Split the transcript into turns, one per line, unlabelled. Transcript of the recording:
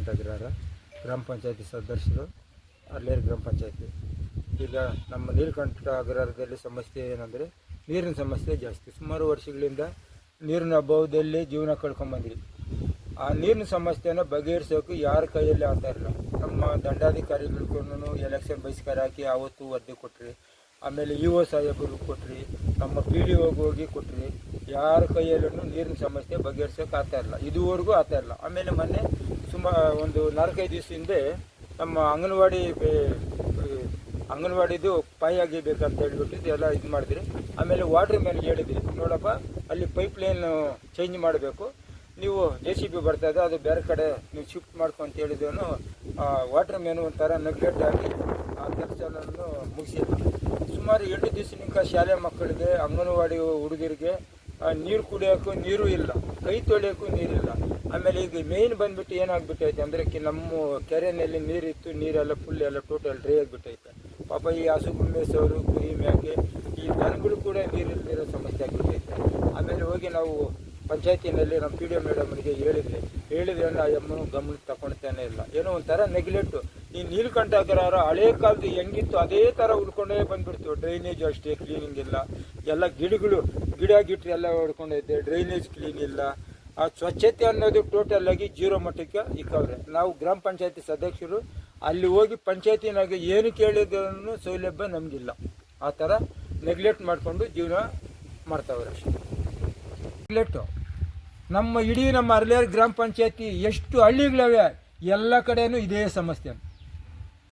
ನೀಲಕಂಠಗಿರಾರ ಗ್ರಾಮ ಪಂಚಾಯತಿ ಸದಸ್ಯರು ಅರ್ಲೇರು ಗ್ರಾಮ ಪಂಚಾಯತಿ. ಈಗ ನಮ್ಮ ನೀಲಕಂಠಗಿರಾರದಲ್ಲಿ ಸಮಸ್ಯೆ ಏನಂದರೆ ನೀರಿನ ಸಮಸ್ಯೆ ಜಾಸ್ತಿ. ಸುಮಾರು ವರ್ಷಗಳಿಂದ ನೀರಿನ ಅಭಾವದಲ್ಲಿ ಜೀವನ ಕಳ್ಕೊಂಬಂದ್ರಿ. ಆ ನೀರಿನ ಸಮಸ್ಯೆನ ಬಗೆಹರಿಸೋಕೆ ಯಾರ ಕೈಯಲ್ಲಿ ಆಗ್ತಾ ಇಲ್ಲ. ನಮ್ಮ ದಂಡಾಧಿಕಾರಿಗಳಿಗೂ ಎಲೆಕ್ಷನ್ ಬಹಿಷ್ಕಾರ ಹಾಕಿ ಆವತ್ತು ವರದಿ ಕೊಟ್ರಿ, ಆಮೇಲೆ ಇಒ ಸಾಹೇಬರು ಕೊಟ್ರಿ, ನಮ್ಮ PDO ಹೋಗಿ ಕೊಟ್ರಿ. ಯಾರ ಕೈಯಲ್ಲೂ ನೀರಿನ ಸಮಸ್ಯೆ ಬಗೆಹರಿಸೋಕೆ ಆಗ್ತಾ ಇಲ್ಲ, ಇದುವರೆಗೂ ಆಗ್ತಾ ಇಲ್ಲ. ಆಮೇಲೆ ಮೊನ್ನೆ ಒಂದು 4-5 ದಿವಸ ಹಿಂದೆ ನಮ್ಮ ಅಂಗನವಾಡಿದು ಪಾಯಿ ಆಗಿಬೇಕಂತ ಹೇಳಿಬಿಟ್ಟು ಎಲ್ಲ ಇದು ಮಾಡಿದ್ರಿ. ಆಮೇಲೆ ವಾಟ್ರ್ ಮ್ಯಾನ್ಗೆ ಹೇಳಿದ್ರಿ, ನೋಡಪ್ಪ ಅಲ್ಲಿ ಪೈಪ್ ಲೈನ್ ಚೇಂಜ್ ಮಾಡಬೇಕು, ನೀವು JCB ಬರ್ತಾ ಇದೆ, ಅದು ಬೇರೆ ಕಡೆ ನೀವು ಶಿಫ್ಟ್ ಮಾಡ್ಕೊಂತ ಹೇಳಿದವನು ವಾಟ್ರ್ ಮ್ಯಾನ್ ಒಂಥರ ನೆಗ್ಲೆಕ್ಟ್ ಆಗಿ ಆ ಕೆಲಸವನ್ನು ಮುಗಿಸಿಲ್ಲ. ಸುಮಾರು 8 ದಿವಸನಿಂದ ಶಾಲೆ ಮಕ್ಕಳಿಗೆ, ಅಂಗನವಾಡಿ ಹುಡುಗರಿಗೆ ನೀರು ಕುಡಿಯೋಕ್ಕೂ ನೀರು ಇಲ್ಲ, ಕೈ ತೊಳೆಯೋಕ್ಕೂ ನೀರಿಲ್ಲ. ಆಮೇಲೆ ಈಗ ಮೇಯ್ನ್ ಬಂದ್ಬಿಟ್ಟು ಏನಾಗ್ಬಿಟ್ಟೈತೆ ಅಂದರೆ ನಮ್ಮ ಕೆರೆಯಲ್ಲಿ ನೀರಿತ್ತು, ನೀರೆಲ್ಲ ಫುಲ್ ಎಲ್ಲ ಟೋಟಲ್ ಡ್ರೈ ಆಗಿಬಿಟ್ಟೈತೆ. ಪಾಪ ಈ ಹಸು ಮೇಸೋರು, ಕುರಿ ಮೇಕೆ, ಈ ದನಗಳು ಕೂಡ ನೀರಿಲ್ದಿರೋ ಸಮಸ್ಯೆ ಆಗಿಬಿಟ್ಟೈತೆ. ಆಮೇಲೆ ಹೋಗಿ ನಾವು ಪಂಚಾಯತಿನಲ್ಲಿ ನಮ್ಮ PDO ಮೇಡಮ್ಗೆ ಹೇಳಿದ್ರೆ ಆ ಅಮ್ಮನು ಗಮನಕ್ಕೆ ತಗೊಳ್ತಾನೆ ಇಲ್ಲ. ಏನೋ ಒಂಥರ ನೆಗ್ಲೆಕ್ಟು. ಈ ನೀಲಕಂಠಗಿರಾರ ಹಳೇ ಕಾಲದ ಹೆಂಗಿತ್ತು ಅದೇ ಥರ ಉಳ್ಕೊಂಡೇ ಬಂದ್ಬಿಡ್ತು. ಡ್ರೈನೇಜ್ ಅಷ್ಟೇ ಕ್ಲೀನಿಂಗ್ ಇಲ್ಲ, ಎಲ್ಲ ಗಿಡ ಎಲ್ಲ ಹೊಡ್ಕೊಂಡೈತೆ, ಡ್ರೈನೇಜ್ ಕ್ಲೀನ್ ಇಲ್ಲ. ಆ ಸ್ವಚ್ಛತೆ ಅನ್ನೋದು ಟೋಟಲ್ ಆಗಿ 0 ಮಟ್ಟಕ್ಕೆ ಇಕ್ಕವ್ರೆ. ನಾವು ಗ್ರಾಮ ಪಂಚಾಯತಿ ಸದಸ್ಯರು ಅಲ್ಲಿ ಹೋಗಿ ಪಂಚಾಯತಿನಾಗ ಏನು ಕೇಳಿದ್ರೂ ಸೌಲಭ್ಯ ನಮಗಿಲ್ಲ. ಆ ಥರ ನೆಗ್ಲೆಕ್ಟ್ ಮಾಡಿಕೊಂಡು ಜೀವನ ಮಾಡ್ತಾವ್ರೆ ಅಷ್ಟೇ. ನೆಗ್ಲೆಕ್ಟು ನಮ್ಮ ಅರ್ಲೇರು ಗ್ರಾಮ ಪಂಚಾಯತಿ ಎಷ್ಟು ಹಳ್ಳಿಗಳವೆ ಎಲ್ಲ ಕಡೆಯೂ ಇದೇ ಸಮಸ್ಯೆ.